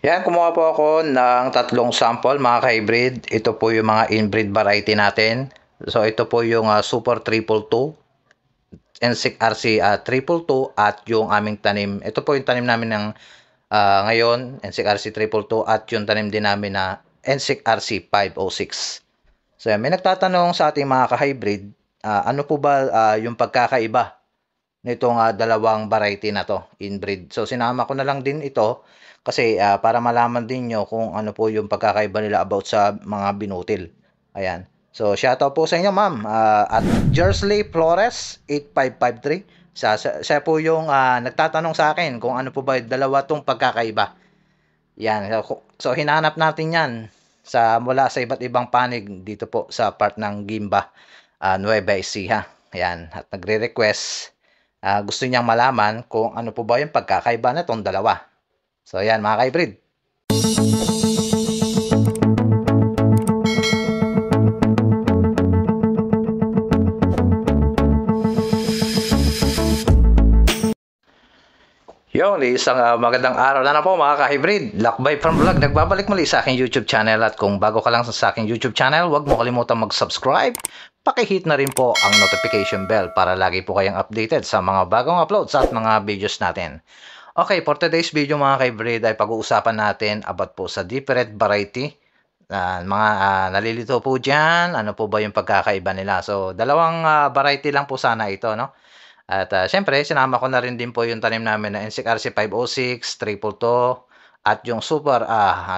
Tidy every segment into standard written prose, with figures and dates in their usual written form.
Yan, kumuha po ako ng tatlong sample mga ka-hybrid. Ito po yung mga inbreed variety natin. So ito po yung Super 222, NSIC RC 222 at yung aming tanim. Ito po yung tanim namin ng ngayon, NSIC RC 222 at yung tanim din namin na NSIC RC 506. So yan, may nagtatanong sa ating mga ka-hybrid, ano po ba yung pagkakaiba nitong dalawang variety na to, inbreed. So sinama ko na lang din ito kasi para malaman din nyo kung ano po yung pagkakaiba nila about sa mga binutil. Ayan. So shoutout po sa inyo ma'am at Jersley Flores 8553. Siya po yung nagtatanong sa akin kung ano po ba yung dalawa tong pagkakaiba. Yan. So hinanap natin yan mula sa iba't ibang panig dito po sa part ng Gimba, Nueva Ecija. Ayan. At nagre-request gusto niyang malaman kung ano po ba yung pagkakaiba na itong dalawa. So, ayan mga ka-hybrid. Yo, isang magandang araw na po mga ka-hybrid. Lakbay from Vlog, nagbabalik muli sa aking YouTube channel. At kung bago ka lang sa aking YouTube channel, huwag mo kalimutan mag-subscribe. Pakihit na rin po ang notification bell para lagi po kayong updated sa mga bagong uploads at mga videos natin. Okay, for today's video mga ka-hybrid ay pag-uusapan natin about po sa different variety. Mga nalilito po dyan, ano po ba yung pagkakaiba nila. So, dalawang variety lang po sana ito, no? At syempre, sinama ko na rin din po yung tanim namin na NSIC RC 506, 222, at yung Super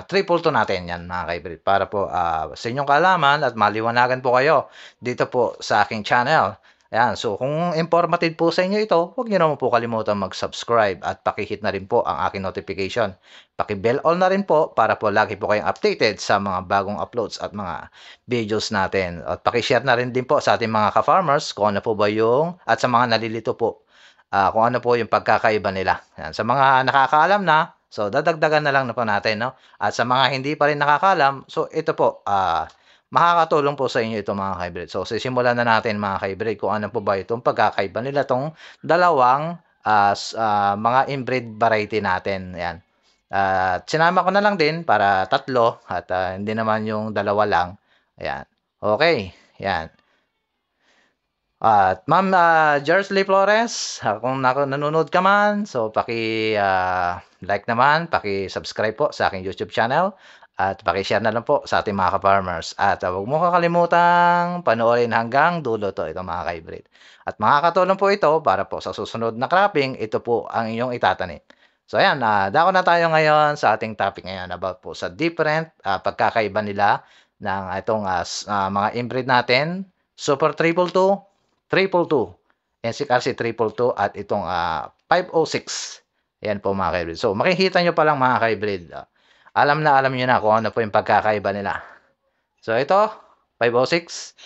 222 natin yan mga ka-hybrid. Para po sa inyong kaalaman at maliwanagan po kayo dito po sa aking channel. Ayan, so kung informative po sa inyo ito, huwag niyo naman po kalimutan mag-subscribe at pakihit na rin po ang aking notification. Paki-bell all na rin po para po lagi po kayong updated sa mga bagong uploads at mga videos natin. At paki-share na rin din po sa ating mga ka-farmers kung ano po ba yung, at sa mga nalilito po, kung ano po yung pagkakaiba nila. Ayan, sa mga nakakaalam na, so dadagdagan na lang na po natin, no? At sa mga hindi pa rin nakakaalam, so ito po, makakatulong po sa inyo ito mga ka-hybrid. So sisimulan na natin mga ka-hybrid kung ano po ba itong pagkakaiba nila itong dalawang mga inbreed variety natin. Ayan. Sinama ko na lang din para tatlo at hindi naman yung dalawa lang. Ayan. Okay. Ayan. At Ma'am Jersley Flores, kung nanonood ka man, so like naman, paki-subscribe po sa aking YouTube channel at paki-share na lang po sa ating mga ka-farmers. At huwag mo kakalimutang panoorin hanggang dulo to ito mga ka-hybrid. At makakatulong po ito para po sa susunod na cropping, ito po ang inyong itatanim. So ayan, dako na tayo ngayon sa ating topic ngayon about po sa different pagkakaiba nila ng itong mga inbreed natin, Super 222, 222, NSIC RC 222 at itong 506. Ayan po mga ka-hybrid. So makikita nyo pa lang mga ka-hybrid. Alam nyo na kung ano po yung pagkakaiba nila. So ito, 506.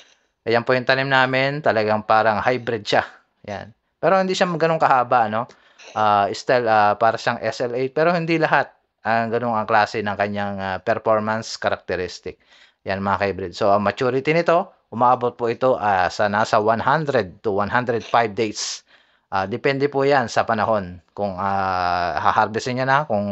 Ayan po yung tanim namin. Talagang parang hybrid siya. Ayan. Pero hindi siya ganun kahaba, no? Still, para siyang SL8. Pero hindi lahat ganun ang klase ng kanyang performance characteristic. Yan mga ka-hybrid. So ang maturity nito, umaabot po ito sa nasa 100 to 105 days. Depende po yan sa panahon. Kung haharvestin niya na, kung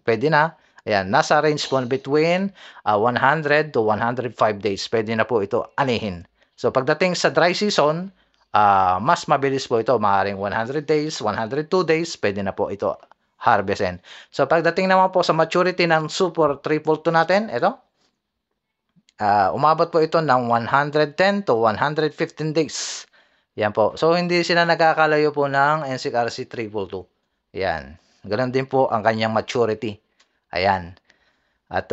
pwede na. Ayan, nasa range po between 100 to 105 days. Pwede na po ito anihin. So pagdating sa dry season, mas mabilis po ito. Maaaring 100 days, 102 days, pwede na po ito harvestin. So pagdating naman po sa maturity ng Super 222 natin, ito, umabot po ito ng 110 to 115 days. Yan po. So, hindi sila nagkakalayo po ng NSIC RC 222. Yan. Ganun din po ang kanyang maturity. Ayan. At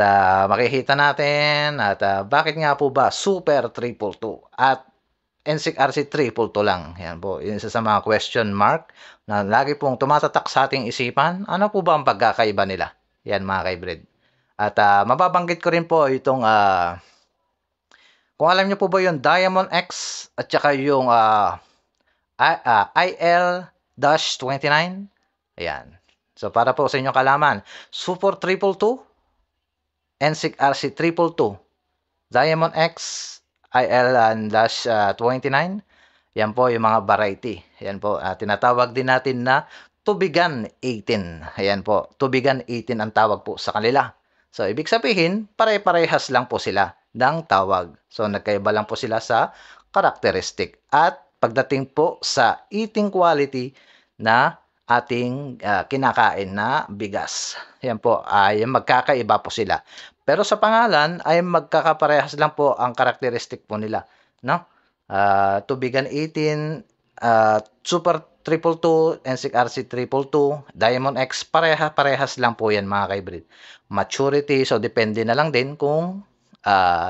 makikita natin at bakit nga po ba Super 222 at NSIC RC 222 lang. Yan po. Yung isa sa mga question mark na lagi pong tumatatak sa ating isipan. Ano po ba ang pagkakaiba nila? Yan mga ka-hybrid. At mababanggit ko rin po itong kung alam niyo po ba yung Diamond X at saka yung IL-29? Ayan. So, para po sa inyong kalaman, Super 222, NSIC RC 222, Diamond X, IL-29, yan po yung mga variety. Yan po, tinatawag din natin na tubigan 18. Ayan po, tubigan 18 ang tawag po sa kanila. So, ibig sabihin, pare-parehas lang po sila ng tawag. So, nagkaiba lang po sila sa characteristic. At pagdating po sa eating quality na ating kinakain na bigas. Yan po, ay magkakaiba po sila. Pero sa pangalan ay magkakaparehas lang po ang characteristic po nila, no? Tubigan 18, Super 222, NSIC RC 222, Diamond X, parehas lang po yan mga ka-hybrid. Maturity, so depende na lang din kung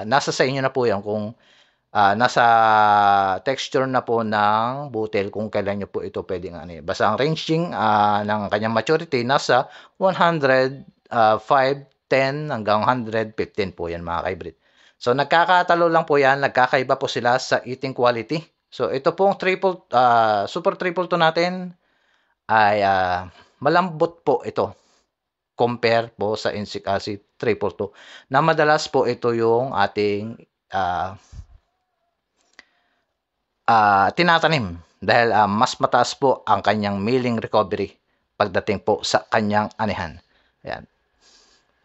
nasa sa inyo na po yan, kung nasa texture na po ng butil kung kailan nyo po ito pwedeng ano. Basta ang ranging ng kanyang maturity nasa 105, 10 hanggang 115 po yan mga ka-hybrid. So nagkakatalo lang po yan, nagkakaiba po sila sa eating quality. So ito pong Super 222 natin ay malambot po ito compare po sa NSIC RC 222 na madalas po ito yung ating tinatanim dahil mas mataas po ang kanyang milling recovery pagdating po sa kanyang anihan. Ayan.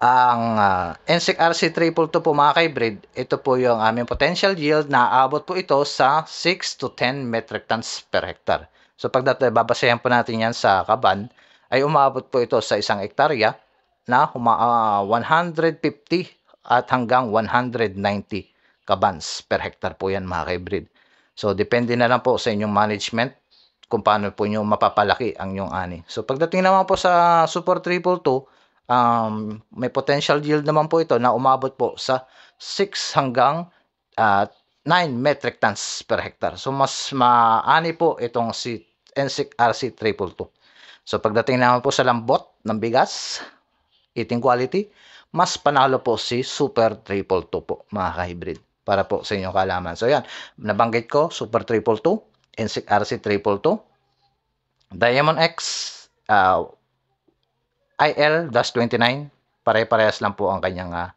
Ang NSIC RC 222 po mga ka-hybrid, ito po yung aming potential yield na aabot po ito sa 6 to 10 metric tons per hectare. So babasayan po natin yan sa kaban, ay umabot po ito sa isang hektarya na 150 at hanggang 190 kabans per hectare po yan mga ka-hybrid. So depende na lang po sa inyong management kung paano po nyo mapapalaki ang inyong ani. So pagdating naman po sa Super 222, may potential yield naman po ito na umabot po sa 6 hanggang 9 metric tons per hectare. So mas maani po itong si NSIC RC 222. So pagdating naman po sa lambot ng bigas, eating quality, mas panalo po si Super 222 po mga ka-hybrid para po sa inyong kalaman. So yan, nabanggit ko Super 222, NSIC RC 222, Diamond X, IL-29, pare-parehas lang po ang kanyang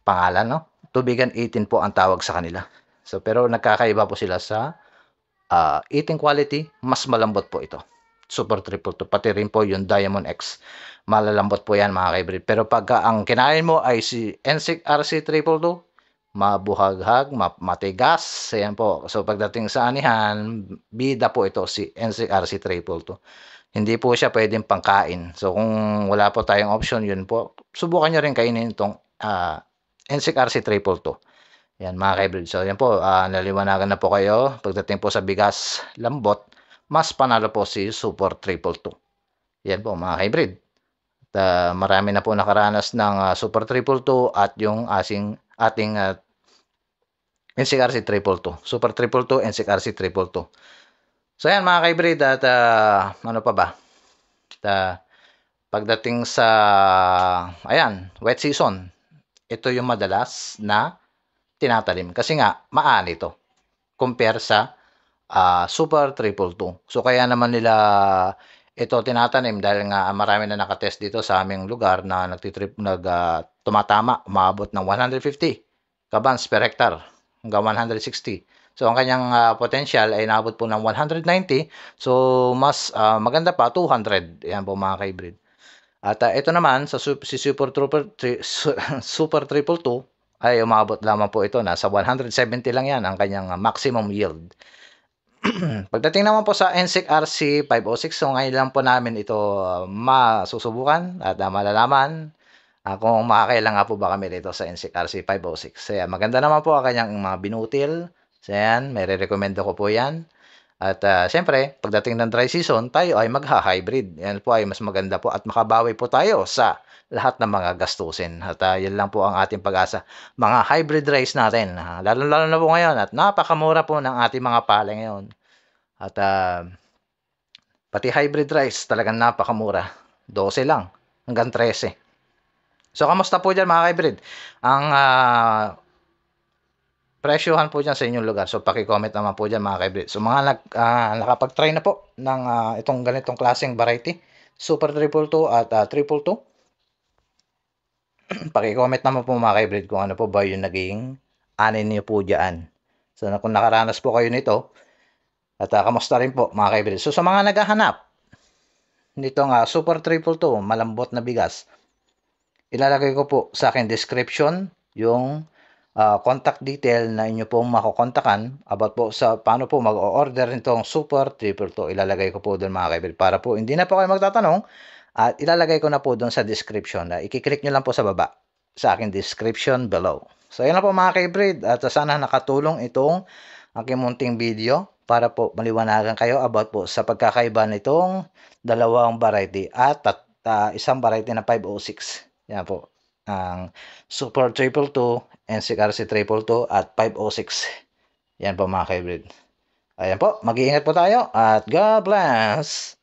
pangalan, no? Tubigan 18 po ang tawag sa kanila. So pero nagkakaiba po sila sa eating quality, mas malambot po ito. Super 222, pati rin po yung Diamond X. Malalambot po yan mga ka-hybrid. Pero pagka ang kinain mo ay si NSIC RC 222, mabuhaghag, matigas, ayan po. So pagdating sa anihan, bida po ito si NSIC RC 222. Hindi po siya pwedeng pangkain. So kung wala po tayong option, yun po, subukan nyo rin kainin itong NSIC RC 222. Yan mga ka-hybrid. So yan po, naliwanagan na po kayo. Pagdating po sa bigas lambot, mas panalo po si Super 222. Yan po mga ka-hybrid. Marami na po nakaranas ng Super 222 at yung ating NSIC RC 222. Super 222, NSIC RC 222. So yan mga ka-hybrid, at ano pa ba? Pagdating sa wet season, ito yung madalas na tinatanim kasi nga maani ito compare sa Super 222. So kaya naman nila ito tinatanim dahil nga marami na nakatest dito sa aming lugar na tumatama, umabot ng 150 kabans per hectare hanggang 160. So ang kanyang potential ay naabot po ng 190. So mas maganda pa 200. Yan po mga ka-hybrid. At ito naman sa si Super 222 ay umabot lamang po ito, nasa 170 lang yan ang kanyang maximum yield. Pagdating naman po sa NSIC RC 506, so ngayon lang po namin ito masusubukan at malalaman kung makakailan nga po ba kami dito sa NSIC RC 506. So maganda naman po ang kanyang mga binutil. So yan, may re-recommend ko po yan. At siyempre, pagdating ng dry season, tayo ay magha-hybrid. Yan po ay mas maganda po at makabawi po tayo sa lahat ng mga gastusin. At yan lang po ang ating pag-asa. Mga hybrid rice natin, lalo-lalo na po ngayon at napakamura po ng ating mga palay ngayon. At pati hybrid rice talagang napakamura. 12 lang hanggang 13. So, kamusta po dyan mga hybrid? Ang presyohan po dyan sa inyong lugar. So, paki-comment naman po dyan mga ka-hybrid. So, mga nakapag-try na po ng itong ganitong klaseng variety, Super 222 at 222. Paki-comment naman po mga ka-hybrid kung ano po ba yung naging anin niyo po dyan. So, kung nakaranas po kayo nito, at kamusta rin po mga ka-hybrid. So, sa mga naghahanap nitong Super 222, malambot na bigas. Ilalagay ko po sa aking description yung contact detail na inyo pong makokontakan about po sa paano po mag-o-order nitong Super 222. Ilalagay ko po doon mga kaibigan para po hindi na po kayo magtatanong at ilalagay ko na po doon sa description. I-click nyo lang po sa baba sa aking description below. So yun na po mga kaibrid at sana nakatulong itong aking munting video para po maliwanagan kayo about po sa pagkakaiba nitong dalawang variety at isang variety na 506. Yan po. Ang Super 222, NCRC 222 at 506. Yan po mga kaibrid. Ayan po, mag-iingat po tayo at God bless!